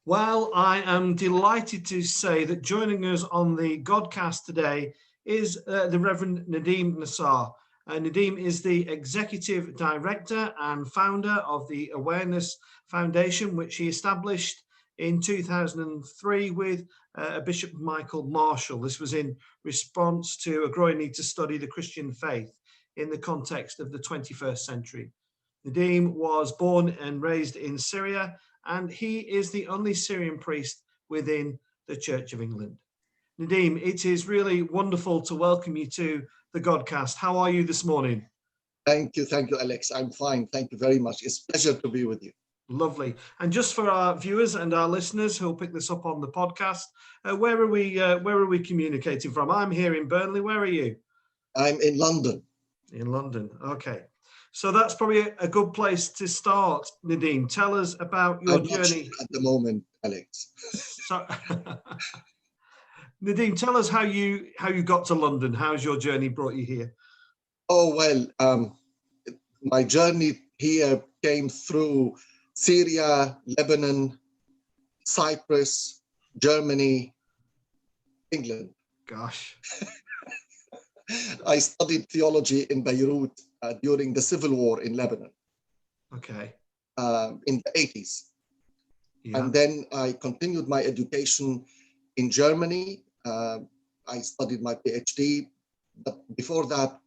Well, I am delighted to say that joining us on the Godcast today is the Reverend Nadim Nassar. Nadim is the Executive Director and founder of the Awareness Foundation, which he established in 2003 with Bishop Michael Marshall. This was in response to a growing need to study the Christian faith in the context of the 21st century. Nadim was born and raised in Syria, and he is the only Syrian priest within the Church of England. Nadim, it is really wonderful to welcome you to the Godcast. How are you this morning? Thank you, Alex. I'm fine. Thank you very much. It's a pleasure to be with you. Lovely. And just for our viewers and our listeners who'll pick this up on the podcast, where are we communicating from? I'm here in Burnley. Where are you? I'm in London. In London. Okay. So that's probably a good place to start, Nadim. Tell us about your journey. At the moment, Alex. So, Nadim, tell us how you got to London. How's your journey brought you here? Oh, well, my journey here came through Syria, Lebanon, Cyprus, Germany, England. Gosh. I studied theology in Beirut during the civil war in Lebanon. Okay. In the 80s. Yeah. And then I continued my education in Germany. I studied my PhD, but before that,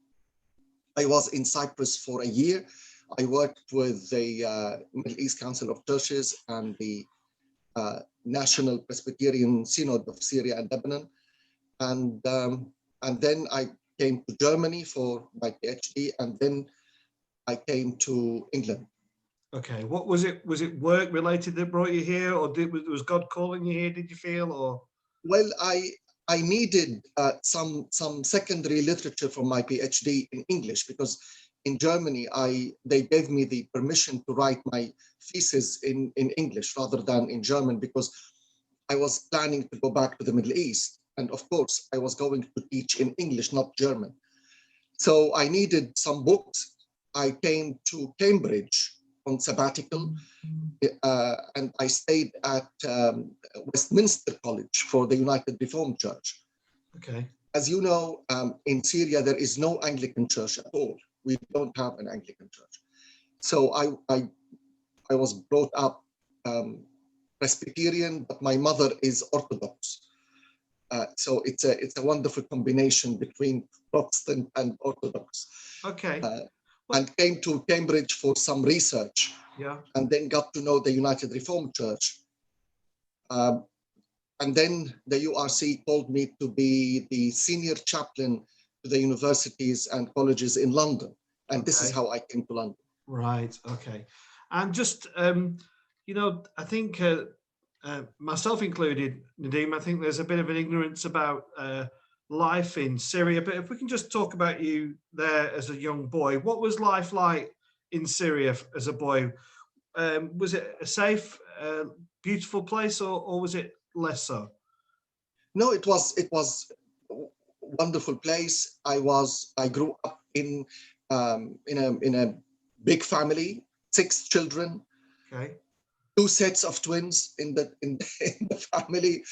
I was in Cyprus for a year. I worked with the Middle East Council of Churches and the National Presbyterian Synod of Syria and Lebanon. And then I came to Germany for my PhD, and then I came to England. Okay. What was it? Was it work related that brought you here, or was God calling you here? Did you feel, or? Well, I needed some secondary literature for my PhD in English, because in Germany they gave me the permission to write my thesis in English rather than in German, because I was planning to go back to the Middle East. And of course, I was going to teach in English, not German. So I needed some books. I came to Cambridge on sabbatical, and I stayed at Westminster College for the United Reformed Church. Okay. As you know, in Syria, there is no Anglican church at all. We don't have an Anglican church. So I was brought up Presbyterian, but my mother is Orthodox. So it's a wonderful combination between Protestant and Orthodox. Okay. And came to Cambridge for some research. Yeah. And then got to know the United Reformed Church. And then the URC called me to be the senior chaplain to the universities and colleges in London. And this is how I came to London. Right. Okay. And just, I think myself included, Nadim, I think there's a bit of an ignorance about life in Syria. But if we can just talk about you there as a young boy, what was life like in Syria as a boy? Was it a safe, beautiful place, or was it less so? No, it was a wonderful place. I grew up in a big family, 6 children. Okay. 2 sets of twins in the family,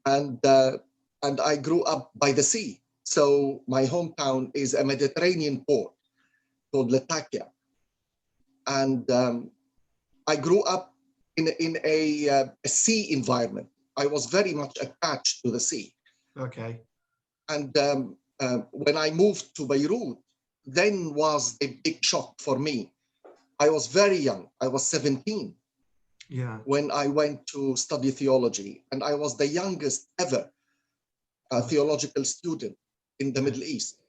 and I grew up by the sea. So my hometown is a Mediterranean port called Latakia, and I grew up in a sea environment. I was very much attached to the sea. Okay. And when I moved to Beirut, then was a big shock for me. I was very young. I was 17 when I went to study theology, and I was the youngest ever theological student in the Middle East.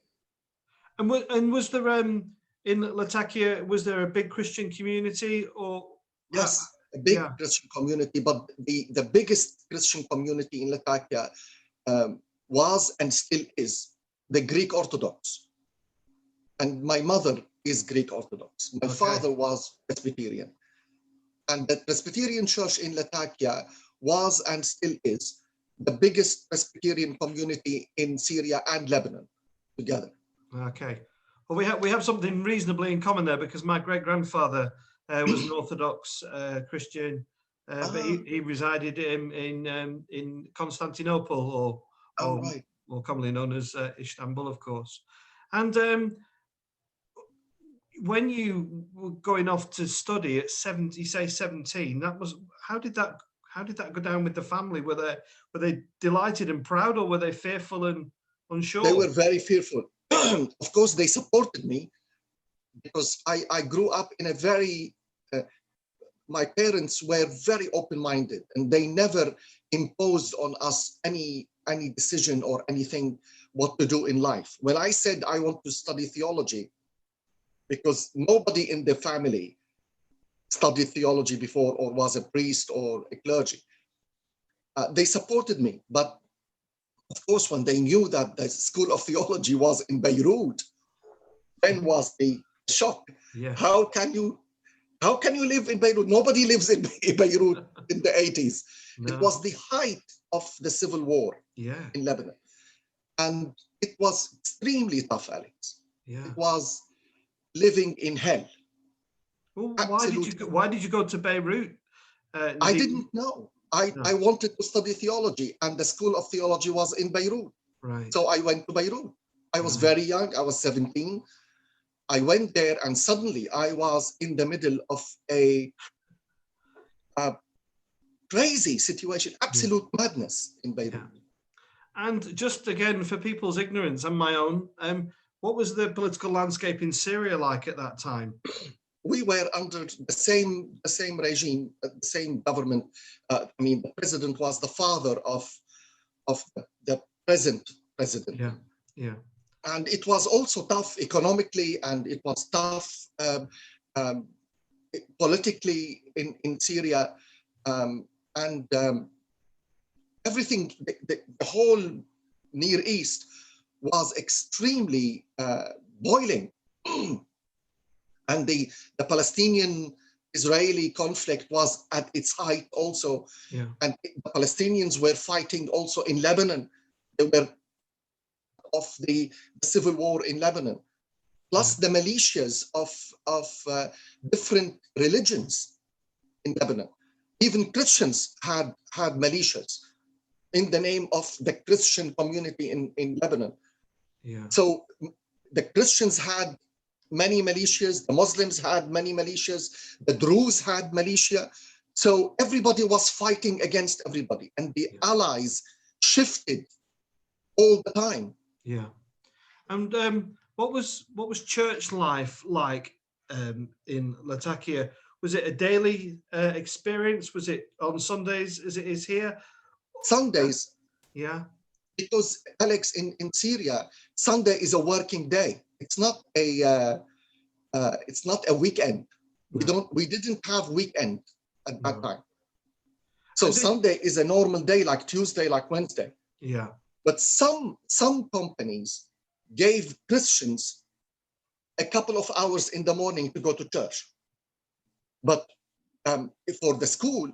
And was there in Latakia, was there a big Christian community, or? Yes, a big Christian community, but the biggest Christian community in Latakia was and still is the Greek Orthodox. And my mother is Greek Orthodox. My father was Presbyterian. And the Presbyterian church in Latakia was and still is the biggest Presbyterian community in Syria and Lebanon together. Okay. Well, we have something reasonably in common there, because my great-grandfather was an Orthodox Christian but he resided in Constantinople, or right. more commonly known as Istanbul, of course. And when you were going off to study at 70, you say 17, that was, how did that go down with the family? Were they delighted and proud, or were they fearful and unsure? They were very fearful. Of course, they supported me because I grew up in a very, my parents were very open-minded, and they never imposed on us any decision or anything what to do in life. When I said I want to study theology, because nobody in the family studied theology before or was a priest or a clergy, they supported me. But of course, when they knew that the School of Theology was in Beirut, then was the shock. Yeah. How can you live in Beirut? Nobody lives in Beirut in the 80s. No. It was the height of the civil war in Lebanon. And it was extremely tough, Alex. Yeah. It was living in hell. Well, why did you go to Beirut? I didn't know. I wanted to study theology, and the School of Theology was in Beirut. Right. So I went to Beirut. I was very young. I was 17. I went there, and suddenly I was in the middle of a crazy situation, absolute madness in Beirut. Yeah. And just again, for people's ignorance and my own, what was the political landscape in Syria like at that time? We were under the same regime, the same government. I mean, the president was the father of the present president. Yeah, yeah. And it was also tough economically, and it was tough politically in Syria, and everything. The whole Near East was extremely boiling. And the Palestinian-Israeli conflict was at its height also. Yeah. And the Palestinians were fighting also in Lebanon. They were of the civil war in Lebanon. Plus the militias of different religions in Lebanon. Even Christians had militias in the name of the Christian community in Lebanon. Yeah. So the Christians had many militias, the Muslims had many militias, the Druze had militia. So everybody was fighting against everybody, and the allies shifted all the time. Yeah. And what was church life like in Latakia? Was it a daily experience? Was it on Sundays as it is here? Sundays. Yeah. Because Alex, in Syria, Sunday is a working day. It's not a weekend. We didn't have weekend at that time. So Sunday is a normal day, like Tuesday, like Wednesday. Yeah. But some companies gave Christians a couple of hours in the morning to go to church. But for the school,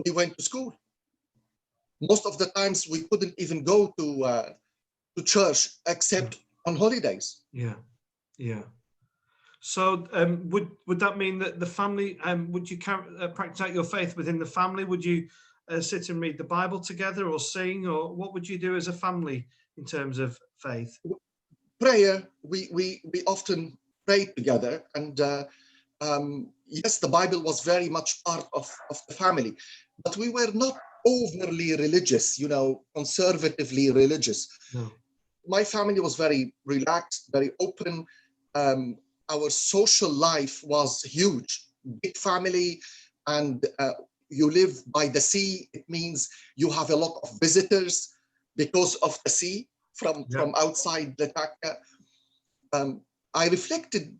we went to school. Most of the times we couldn't even go to church except on holidays. Yeah, yeah. So would that mean that the family, would you practice out your faith within the family? Would you sit and read the Bible together, or sing, or what would you do as a family in terms of faith? Prayer, we often prayed together, and yes, the Bible was very much part of the family, but we were not overly religious, conservatively religious. No. My family was very relaxed, very open. Our social life was huge, big family, and you live by the sea. It means you have a lot of visitors because of the sea from outside Latakia. I reflected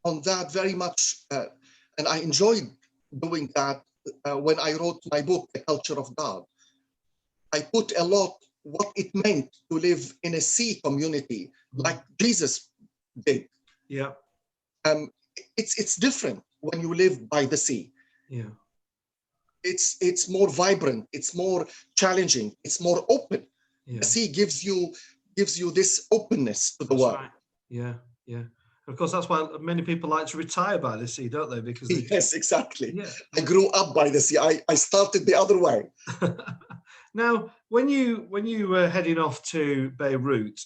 on that very much, and I enjoyed doing that when I wrote my book, The Culture of God. I put a lot what it meant to live in a sea community like Jesus did. Yeah. It's different when you live by the sea. Yeah. It's more vibrant, it's more challenging, it's more open. Yeah. The sea gives you this openness to the world. Right. Yeah, yeah. Of course, that's why many people like to retire by the sea, don't they? Because they Yes, exactly. yeah. I grew up by the sea. I started the other way. Now, when you were heading off to Beirut,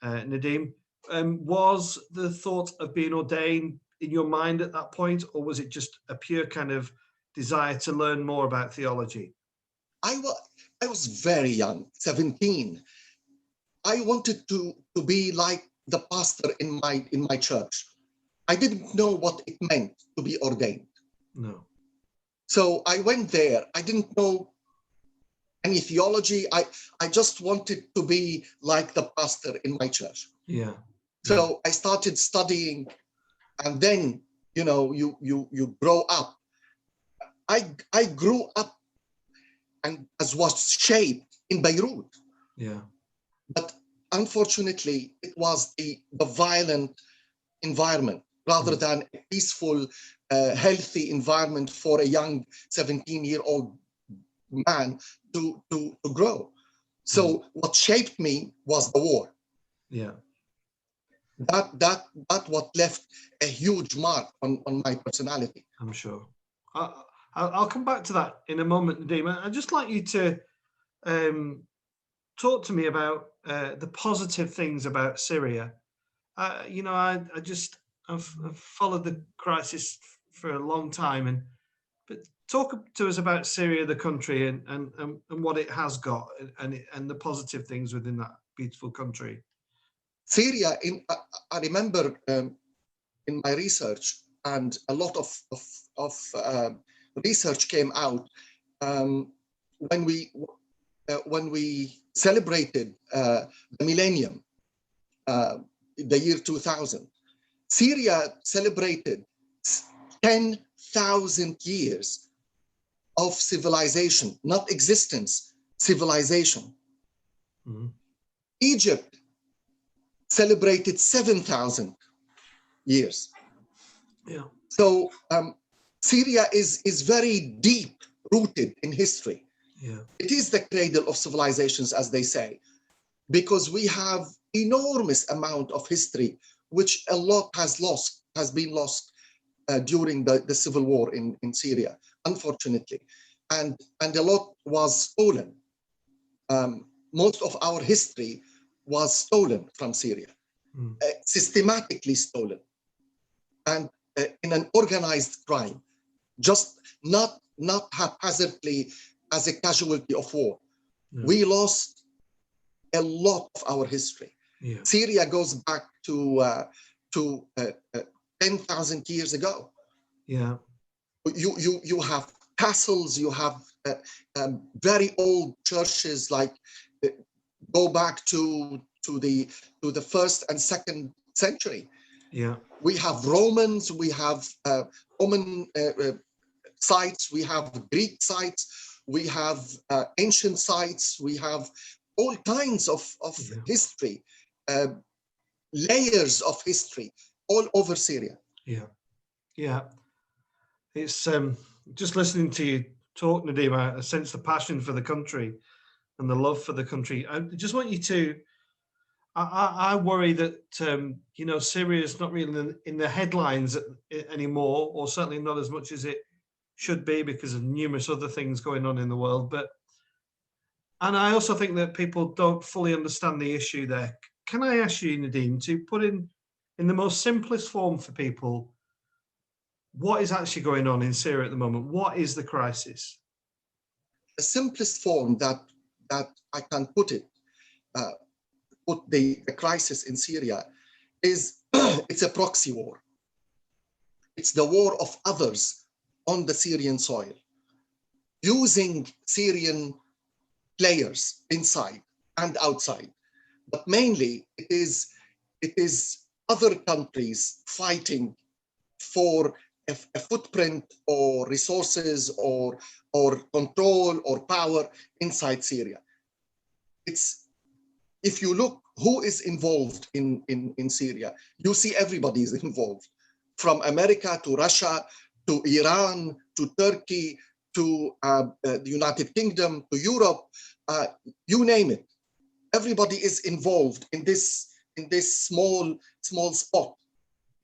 Nadim, was the thought of being ordained in your mind at that point, or was it just a pure kind of desire to learn more about theology? I was very young, 17. I wanted to be like the pastor in my church. I didn't know what it meant to be ordained. No. So I went there. I didn't know any theology. I just wanted to be like the pastor in my church. Yeah. So I started studying, and then you grow up. I grew up and as was shaped in Beirut. Yeah. But unfortunately, it was the violent environment rather than a peaceful, healthy environment for a young 17-year-old man to grow. So what shaped me was the war. Yeah. That what left a huge mark on my personality. I'm sure. I'll come back to that in a moment, Nadim. I'd just like you to talk to me about the positive things about Syria. I've followed the crisis for a long time, but talk to us about Syria, the country, and what it has got, and the positive things within that beautiful country. Syria, I remember in my research, and a lot of research came out when we celebrated the millennium, the year 2000. Syria celebrated 10,000 years of civilization, not existence, civilization. Mm-hmm. Egypt celebrated 7,000 years. Yeah. So Syria is very deep rooted in history. Yeah. It is the cradle of civilizations, as they say, because we have enormous amount of history, which a lot has been lost during the civil war in Syria, unfortunately, and a lot was stolen. Most of our history was stolen from Syria, systematically stolen, and in an organized crime, just not haphazardly as a casualty of war. Yeah. We lost a lot of our history. Yeah. Syria goes back to 10,000 years ago. Yeah. You have castles, you have very old churches, like go back to the first and second century. Yeah. We have Romans, we have Roman sites, we have Greek sites, we have ancient sites, we have all kinds of history, layers of history all over Syria. Yeah, yeah. It's just listening to you talk, Nadim, I sense the passion for the country and the love for the country. I just want you to, I worry that, Syria is not really in the headlines anymore, or certainly not as much as it should be because of numerous other things going on in the world. And I also think that people don't fully understand the issue there. Can I ask you, Nadim, to put in the most simplest form for people, what is actually going on in Syria at the moment? What is the crisis? The simplest form that I can put it, put the crisis in Syria is it's a proxy war. It's the war of others on the Syrian soil, using Syrian players inside and outside. But mainly it is other countries fighting for a footprint or resources or control or power inside Syria. If you look who is involved in Syria, you see everybody is involved, from America to Russia to Iran to Turkey to the United Kingdom to Europe, you name it. Everybody is involved in this small spot.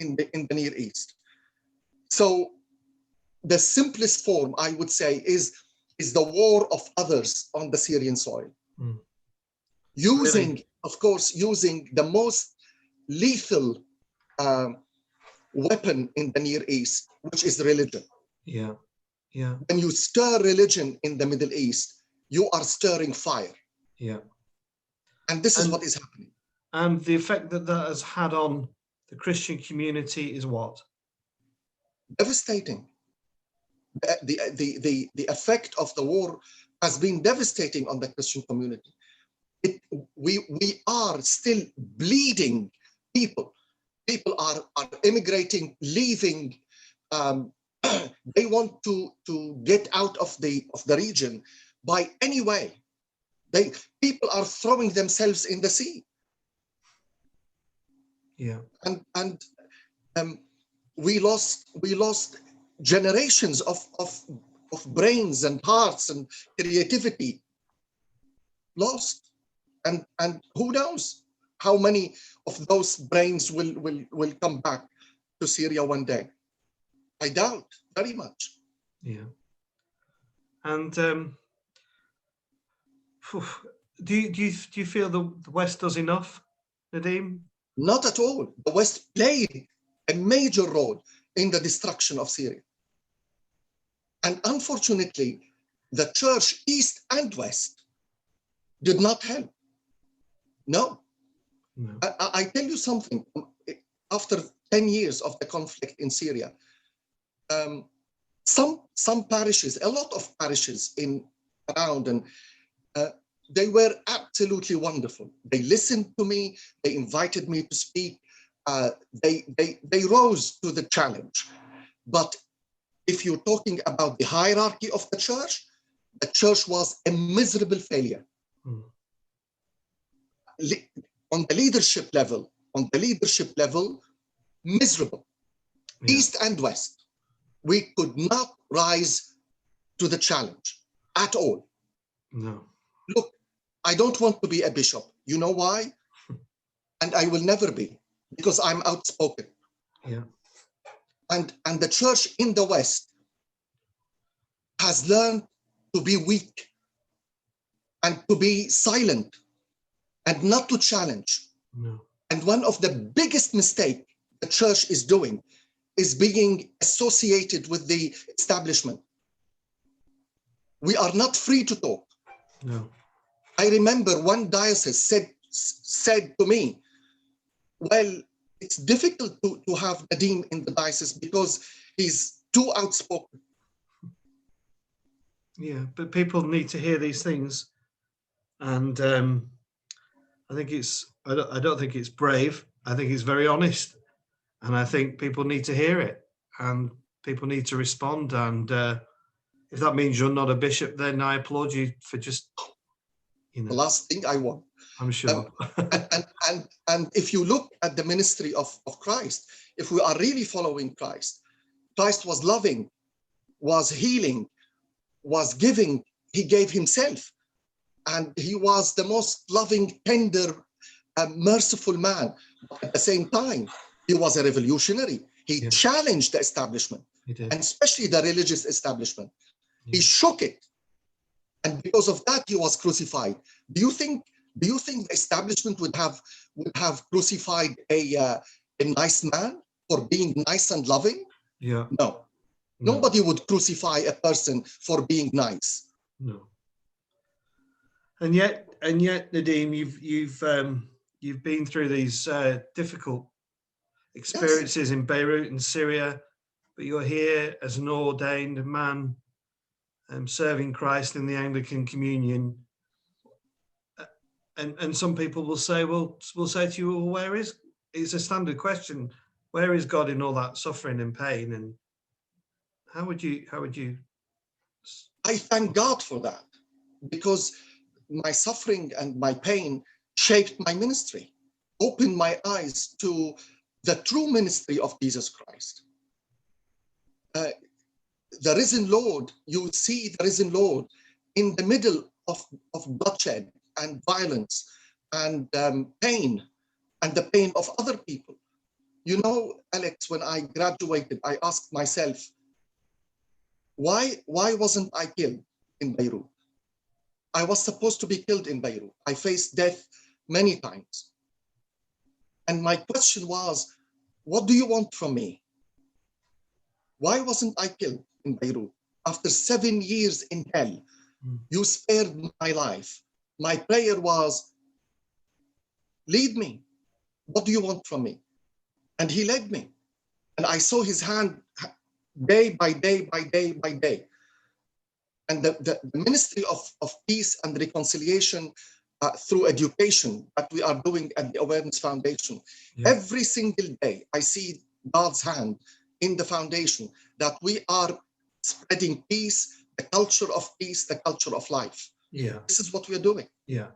in the Near East. So the simplest form, I would say, is the war of others on the Syrian soil. Using, Really? of course, using the most lethal weapon in the Near East, which is religion. Yeah. Yeah. When you stir religion in the Middle East, you are stirring fire. Yeah. And this is what is happening. And the effect that that has had on the Christian community is what? Devastating. The effect of the war has been devastating on the Christian community. We are still bleeding people. People are immigrating, leaving. They want to get out of the region by any way. People are throwing themselves in the sea. Yeah. And we lost generations of brains and hearts and creativity lost. And who knows how many of those brains will come back to Syria one day. I doubt very much. Yeah. And do you feel the West does enough, Nadim? Not at all. The West played a major role in the destruction of Syria. And unfortunately, the church, East and West, did not help. No. I tell you something. After 10 years of the conflict in Syria, some parishes, a lot of parishes around, and they were absolutely wonderful. They listened to me. They invited me to speak. They rose to the challenge. But if you're talking about the hierarchy of the church was a miserable failure. On the leadership level, miserable. Yeah. East and West, we could not rise to the challenge at all. No. Look, I don't want to be a bishop. You know why? And I will never be, because I'm outspoken. Yeah. And the church in the West has learned to be weak and to be silent and not to challenge. No. And one of the biggest mistakes the church is doing is being associated with the establishment. We are not free to talk. No. I remember one diocese said to me, well, it's difficult to have Nadim in the diocese because he's too outspoken. Yeah, but people need to hear these things. And I think I don't think it's brave. I think it's very honest. And I think people need to hear it and people need to respond. And if that means you're not a bishop, then I applaud you for just, The last thing I want. I'm sure. And if you look at the ministry of Christ, if we are really following Christ was loving, was healing, was giving. He gave himself. And he was the most loving, tender, merciful man. But at the same time, he was a revolutionary. He challenged the establishment, and especially the religious establishment. He shook it. And because of that, he was crucified. Do you think the establishment would have crucified a nice man for being nice and loving? Yeah. No. Nobody would crucify a person for being nice. No. And yet, Nadim, you've been through these difficult experiences in Beirut and Syria, but you're here as an ordained man, serving Christ in the Anglican Communion. And some people will say, will say to you, well, where is? It's a standard question. Where is God in all that suffering and pain? And how would you? I thank God for that, because my suffering and my pain shaped my ministry, opened my eyes to the true ministry of Jesus Christ. The risen Lord, you see the risen Lord in the middle of bloodshed and violence and pain and the pain of other people. You know, Alex, when I graduated, I asked myself, why wasn't I killed in Beirut? I was supposed to be killed in Beirut. I faced death many times. And my question was, what do you want from me? Why wasn't I killed in Beirut? After 7 years in hell, you spared my life. My prayer was, lead me. What do you want from me? And he led me. And I saw his hand day by day by day by day. And the Ministry of Peace and Reconciliation through education that we are doing at the Awareness Foundation, every single day I see God's hand in the foundation, that we are spreading peace, the culture of peace, the culture of life. Yeah. This is what we're doing. Yeah.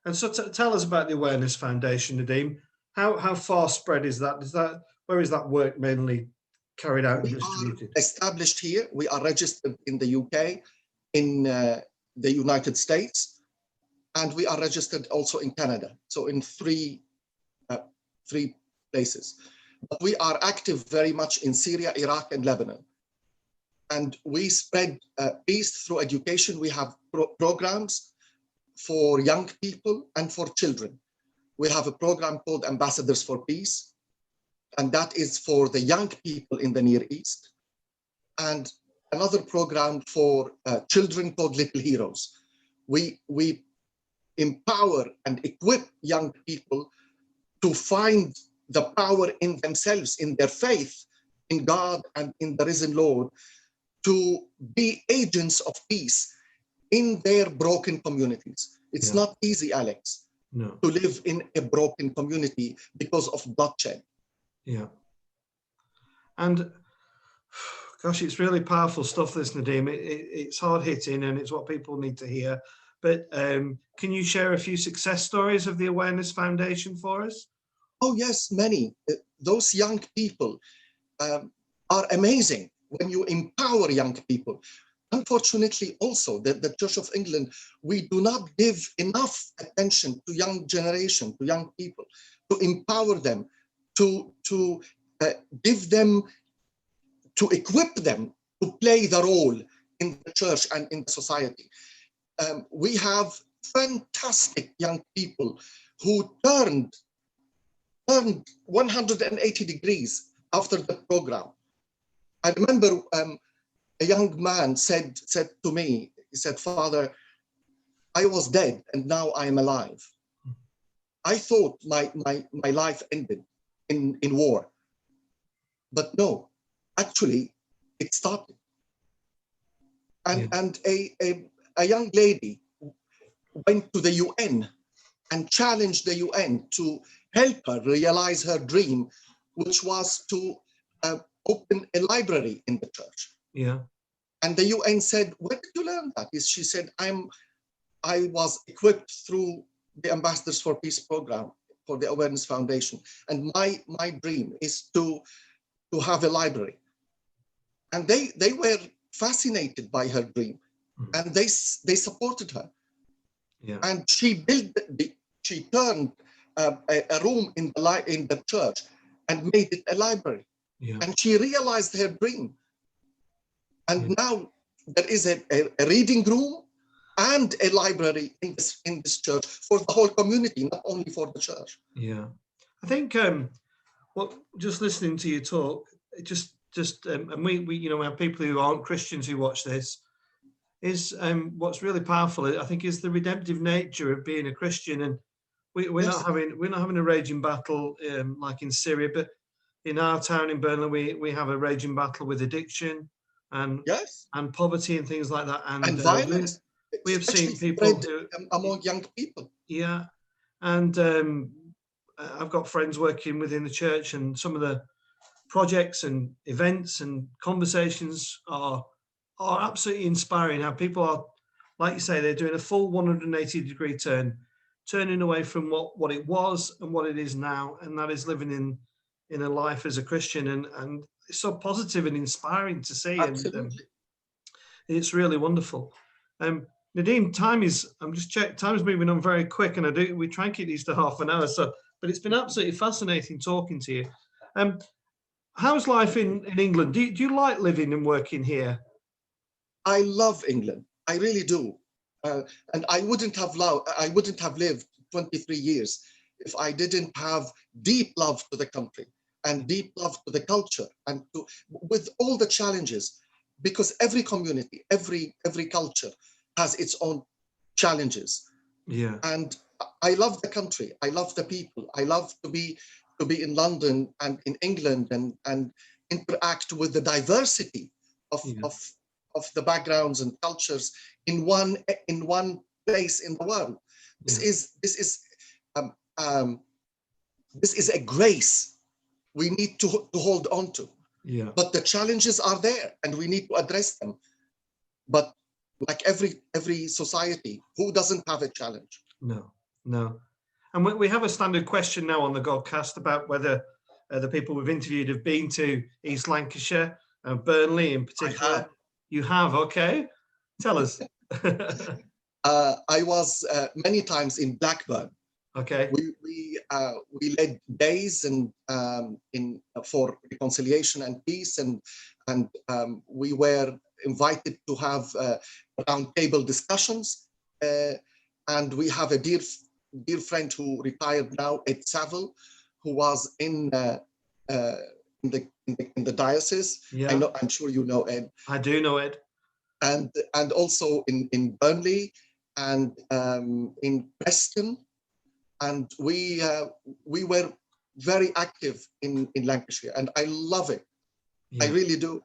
And so tell us about the Awareness Foundation, Nadim. How far spread is that? Where is that work mainly carried out and distributed? We are established here. We are registered in the UK, in the United States, and we are registered also in Canada. So in three places. But we are active very much in Syria, Iraq, and Lebanon. And we spread peace through education. We have programs for young people and for children. We have a program called Ambassadors for Peace, and that is for the young people in the Near East. And another program for children called Little Heroes. We empower and equip young people to find the power in themselves, in their faith, in God and in the risen Lord, to be agents of peace in their broken communities. It's not easy, Alex, to live in a broken community because of bloodshed. Yeah. And gosh, it's really powerful stuff, this, Nadim. It's hard hitting and it's what people need to hear. But can you share a few success stories of the Awareness Foundation for us? Oh, yes, many. Those young people are amazing when you empower young people. Unfortunately, also, the Church of England, we do not give enough attention to young generation, to young people, to empower them, to give them, to equip them to play the role in the church and in society. We have fantastic young people who turned 180 degrees after the program. I remember a young man said to me, he said, "Father, I was dead and now I am alive. I thought my life ended in war. But no, actually it started." And a young lady went to the UN and challenged the UN to help her realize her dream, which was to open a library in the church. Yeah. And the UN said, "Where did you learn that?" She said, I was equipped through the Ambassadors for Peace program for the Awareness Foundation. And my dream is to have a library. And they were fascinated by her dream, and they supported her. Yeah. And she turned a room in the church and made it a library. Yeah. And she realized her dream. And now there is a reading room and a library in this church for the whole community, not only for the church. Yeah, I think just listening to you talk, it just and we you know, we have people who aren't Christians who watch this. Is what's really powerful, I think, is the redemptive nature of being a Christian. And we're not having a raging battle like in Syria, but in our town in Burnley, we have a raging battle with addiction and poverty and things like that, and violence. We have seen people among young people. Yeah, and I've got friends working within the church, and some of the projects and events and conversations are absolutely inspiring. How people are, like you say, they're doing a full 180-degree turn, turning away from what it was and what it is now, and that is living in a life as a Christian, and it's so positive and inspiring to see. Absolutely. And it's really wonderful. Nadim, time is moving on very quick, and we try and keep these to half an hour. But it's been absolutely fascinating talking to you. How's life in England? Do you like living and working here? I love England. I really do. And I wouldn't have lived 23 years if I didn't have deep love to the country and deep love to the culture and with all the challenges, because every community, every culture has its own challenges. Yeah. And I love the country. I love the people. I love to be in London and in England and interact with the diversity of Yeah. of the backgrounds and cultures in one place in the world. This Yeah. is um, um, this is a grace we need to hold on to. Yeah. But the challenges are there, and we need to address them. But like every society, who doesn't have a challenge? No, no. And we have a standard question now on the Godcast about whether the people we've interviewed have been to East Lancashire, Burnley in particular. I have. You have, okay. Tell us. I was many times in Blackburn. Okay. We led days and in for reconciliation and peace, and we were invited to have roundtable discussions. And we have a dear friend who retired now, Ed Saville, who was in the diocese. Yeah. I'm sure you know Ed. I do know Ed. And also in Burnley and in Preston. And we were very active in Lancashire, and I love it. Yeah. I really do.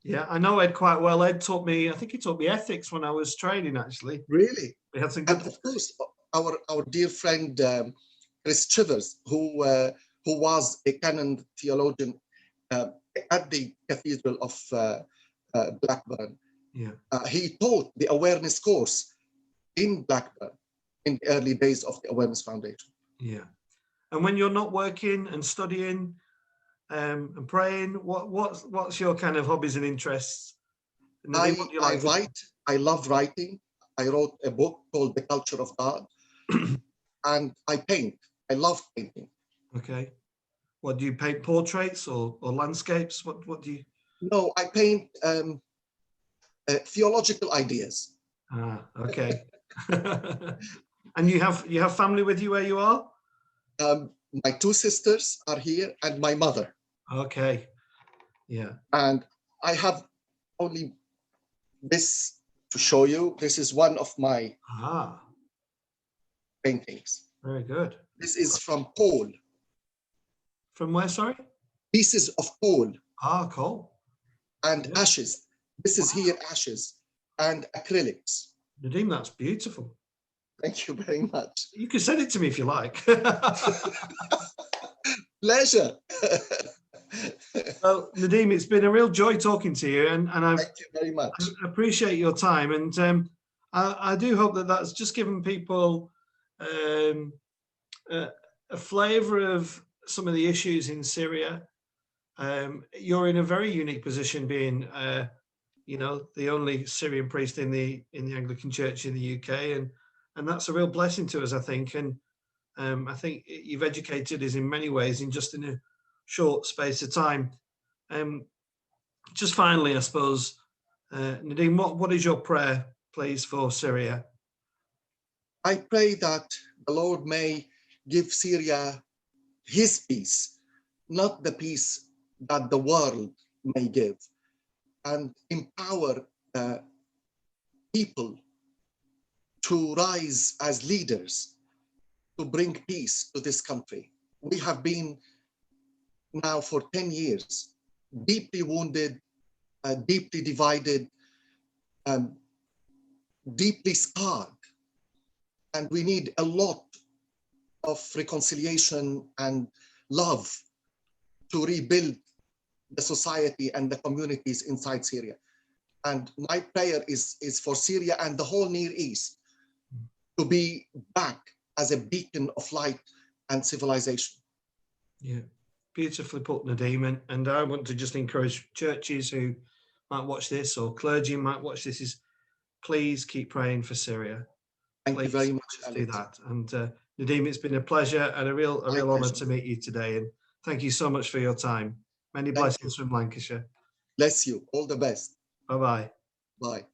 Yeah, I know Ed quite well. Ed taught me, I think he taught me ethics when I was training, actually. Really? We had some And good. of course, our dear friend Chris Chivers, who was a canon theologian at the Cathedral of Blackburn. Yeah. He taught the awareness course in Blackburn in the early days of the Awareness Foundation. Yeah. And when you're not working and studying and praying, what's your kind of hobbies and interests? Nadim, what do you like? I write. I love writing. I wrote a book called The Culture of God. And I paint. I love painting. Okay. What do you paint? Portraits or landscapes? What do you? No, I paint theological ideas. Ah, okay. And you have family with you where you are? My two sisters are here and my mother. Okay. Yeah. And I have only this to show you. This is one of my paintings. Very good. This is from coal. From where, sorry? Pieces of coal. Ah, coal. And ashes. This is here ashes and acrylics. Nadim, that's beautiful. Thank you very much. You can send it to me if you like. Pleasure. Well, Nadim, it's been a real joy talking to you, and thank you very much. I appreciate your time, and I do hope that that's just given people a flavour of some of the issues in Syria. You're in a very unique position, being the only Syrian priest in the Anglican Church in the UK, and that's a real blessing to us, I think. And I think you've educated us in many ways in just in a short space of time. Just finally, I suppose, Nadim, what is your prayer, please, for Syria? I pray that the Lord may give Syria his peace, not the peace that the world may give, and empower people to rise as leaders to bring peace to this country. We have been now for 10 years deeply wounded, deeply divided, deeply scarred. And we need a lot of reconciliation and love to rebuild the society and the communities inside Syria. And my prayer is for Syria and the whole Near East to be back as a beacon of light and civilization. Yeah, beautifully put, Nadim. And I want to just encourage churches who might watch this, or clergy might watch this, is please keep praying for Syria. Thank you very much, do that. And Nadim, it's been a pleasure and a real honor to meet you today. And Thank you so much for your time. Many Thank you. blessings from Lancashire. Bless you. All the best. Bye-bye. Bye.